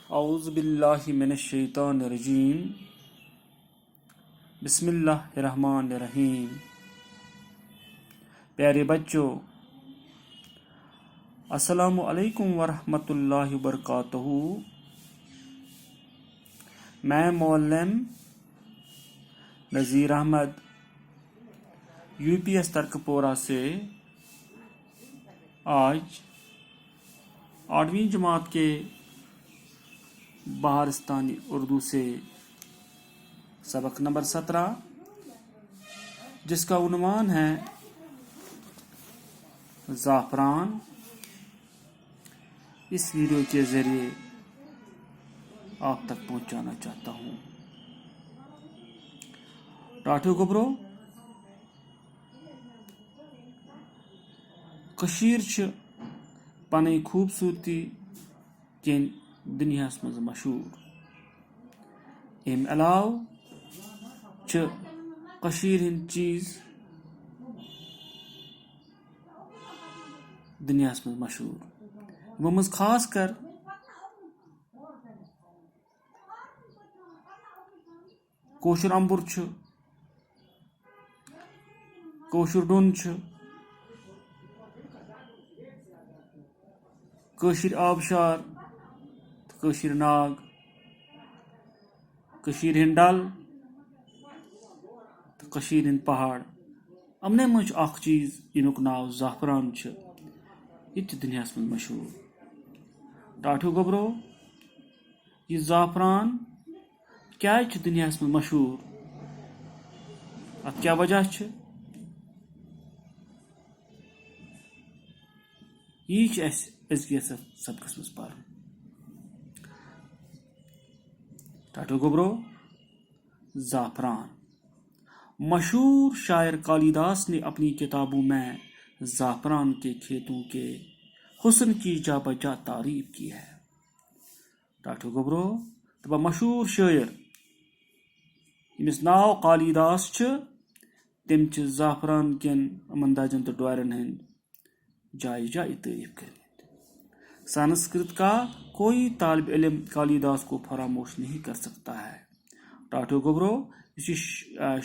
اعوذ باللہ من الشیطان الرجیم بسم اللہ الرحمن الرحیم۔ پیارے بچوں، السلام علیکم ورحمۃ اللہ وبرکاتہ۔ میں معلم نذیر احمد UPS ترکپورہ سے آج 8ویں جماعت کے بہارستانی اردو سے سبق نمبر 17 جس کا عنوان ہے زعفران، اس ویڈیو کے ذریعے آپ تک پہنچانا چاہتا ہوں۔ ٹاٹو گبرو کشیر چھ پنٕنۍ خوبصورتی کین دنیاہس مز مشہور۔ امہ علاوہ چھ کشیر ہند چیز دنیاہس مز مشہور، یمو مز خاص کر کوشر امبر چھ، کوشر ڈون چھ، کشیر آبشار، کشیر ناگ، کشیر ہند ڈل، کشیر ہند پہاڑ۔ امنے مجھ اخ چیز یمیک ناو زعفران چھ، یہ دنیاہس مز مشہور۔ ٹاٹھو گبرو یہ زعفران کیا دنیاہس مز مشہور؟ ات کیا وجہ چھ؟ یہ اس سبقس مز پڑھ۔ ٹاٹو گبرو زعفران۔ مشہور شاعر کالیداس نے اپنی کتابوں میں زعفران کے کھیتوں کے حسن کی جا بجا تعریف کی ہے۔ ٹاٹو گبرو تبا مشہور شاعر یمس ناو کالیداس چھ، تم چھ زعفران کین منداجن تو ڈورن ہند جائے جائے تعریف کر۔ سنسکرت کا کوئی طالب علم کالیداس کو فراموش نہیں کر سکتا ہے۔ ٹاٹو گبرو اس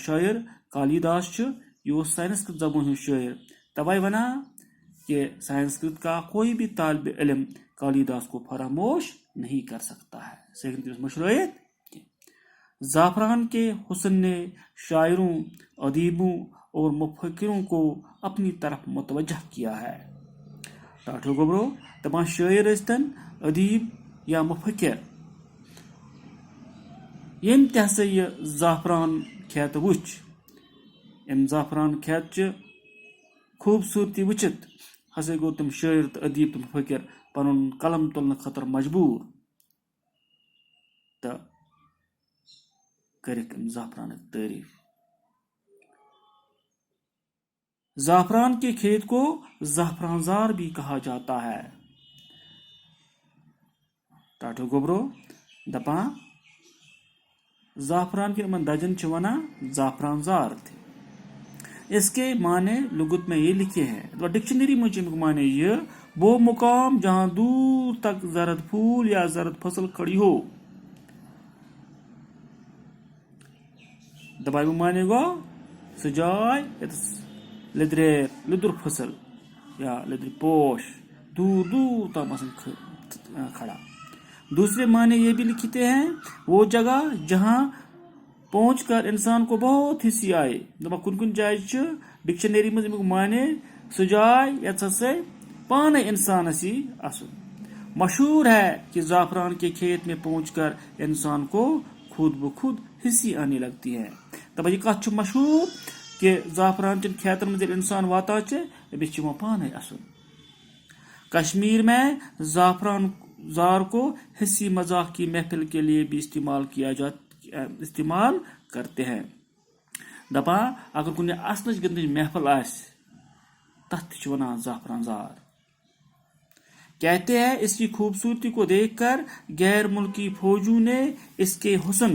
شاعر کالیداس چھ، یہ سنسکرت زبان ہند شاعر، توے ونان کہ سنسکرت کا کوئی بھی طالب علم کالیداس کو فراموش نہیں کر سکتا ہے۔ سنسکرت مشروعیت زعفران کے حسن نے شاعروں، ادیبوں اور مفکروں کو اپنی طرف متوجہ کیا ہے۔ ٹاٹو گبرو تمام شاعر ازتن، ادیب یا مفکر، یم تہ ہسا یہ زعفران کھیت وچ، ام زعفران کھیت چہ خوبصورتی وچت ہسا گو تم شاعر تو ادیب تو مفکر پنن قلم تلنے خاطر مجبور، تو کرک ام زعفران تعریف۔ زعفران کے کھیت کو زعفران زار بھی کہا جاتا ہے۔ ٹاٹو گبرو دپان زعفران کے منداجن چھ ونان زعفران زار تھے۔ اس کے معنی لغت میں یہ لکھے ہیں، ڈکشنری میں معنی یہ وہ مقام جہاں دور تک زرد پھول یا زرد فصل کھڑی ہو۔ دبائی معنی گو سہ جائے لدر فصل یا لدر پوش دور دور تک مثلا کھڑا۔ دوسرے معنی یہ بھی لکھتے ہیں وہ جگہ جہاں پہنچ کر انسان کو بہت ہنسی آئے۔ کن کن جائے ڈکشنری میں معنی سہ جائے یت ہسا پانے انسان اسی اسن۔ مشہور ہے کہ زعفران کے کھیت میں پہنچ کر انسان کو خود بخود ہنسی آنے لگتی ہے۔ تب یہ کت مشہور کہ زعفران چن کھیتن مز انسان واتا بیس پانے اسن۔ کشمیر میں زعفران زار کو ہنسی مذاق کی محفل کے لیے بھی استعمال کرتے ہیں۔ دپا اگر کن اسنچ گندچ محفل آس تتھ ونان زعفران زار۔ کہتے ہیں اس کی خوبصورتی کو دیکھ کر غیر ملکی فوجوں نے اس کے حسن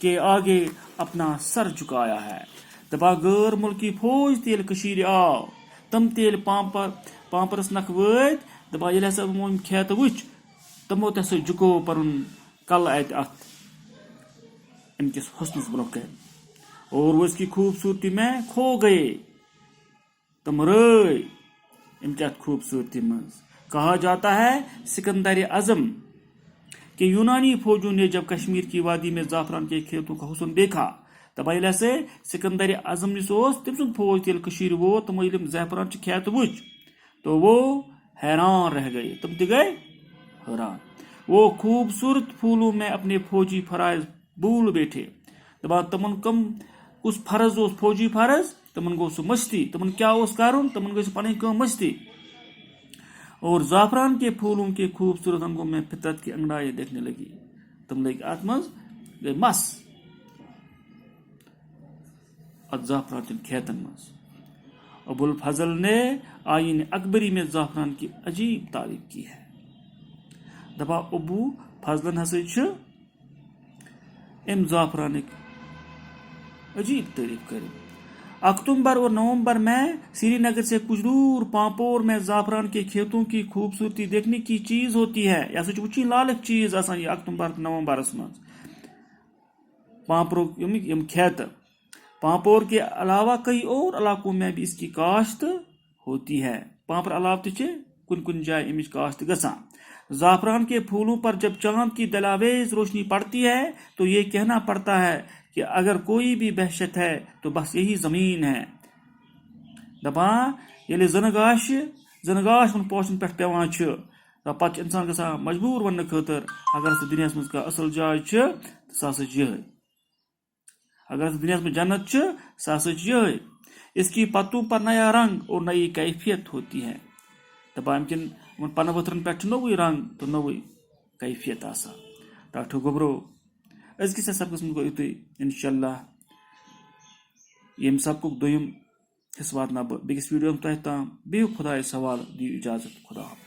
کے آگے اپنا سر جھکایا ہے۔ دپا غیر ملکی فوج تیل کشیر آو، تم تیل پامپرس نکھ وٲتۍ، دپا ییٚلہِ ہسا یِمو یِم کھیتہٕ وٕچھ تمو تہ جُکو پنُن کل اتہِ اتھ امکِس حسنس برونٛہہ کَنہِ اور وہ اس کی خوبصورتی میں کھو گئے. تم رٲے امچہِ اتھ خوبصورتی منٛز. کہا جاتا ہے سکندر اعظم کہ یونانی فوجوں نے جب کشمیر کی وادی میں زعفران کے کھیتوں کا حسن دیکھا دپان ییٚلہِ ہسا سکندر اعظم یُس اوس تٔمۍ سُنٛد فوج ییٚلہِ کٔشیٖرِ ووت تِمو ییٚلہِ زعفران چہِ کھیت وٕچھ تو وہ حیران رہ گئے. تم تہِ گئے حیران. وہ خوبصورت پھولوں میں اپنے فوجی فرائض بھول بیٹھے. دپان تمن کُس فرض اوس فوجی فرض تمن گوٚو سُہ مستی. تمن کیٛاہ اوس کرُن تمن گٔے سُہ پنٕنۍ کٲم مستی. اور زعفران کے پھولوں کے خوبصورت رنگوں میں فطرت کی انگڑائیں دیکھنے لگی. تم لٔگۍ اتھ منٛز گٔے مس اتھ زعفران چن کھیتن منٛز. ابو الفضل نے آئین اکبری میں زعفران کی عجیب تعریف کی ہے. دپان ابو فضلن ہسا چھ ام زعفرانک عجیب تعریف کری. اکتوبر اور نومبر میں سری نگر سے کچھ دور پامپور میں زعفران کے کھیتوں کی خوبصورتی دیکھنے کی چیز ہوتی ہے. یہ ہسا وچھن لالک چیز آسان یہ اکتوبر نومبرس مز پامپور یم کھیت. پامپور کے علاوہ کئی اور علاقوں میں بھی اس کی کاشت ہوتی ہے. پامپور علاوہ تہ کن کن جائے امچ کاشت گژھان. زعفران کے پھولوں پر جب چاند کی دلاویز روشنی پڑتی ہے تو یہ کہنا پڑتا ہے کہ اگر کوئی بھی وحشت ہے تو بس یہی زمین ہے. دپان ییٚلہِ زنگاش ان پوشن پہ پیوان پتہ انسان گژھان مجبور ون خاطر اگر سہ دنیا مز کانٛہہ اصل جاے سہ ہسا یہے. اگر دنیا میں جنت سہ ہسا یہے. اس کی پتوں پر نیا رنگ اور نئی کیفیت ہوتی ہے. دپان امکن پنہٕ ؤتھرن پہ نوٚوُے رنگ تو نوٚوُے کیفیت آسان. ڈاکٹر گوٚبرو أزکِس سبقس منٛز گوٚو یُتُے انشاءاللہ. ییٚمہِ سبقُک دوٚیِم حصہٕ واتناو بہٕ بیٚکِس ویٖڈیوَس تۄہہِ تام. بِہِو خۄدایَس حوالہٕ. دِیِو اِجازت. خدا حافظ.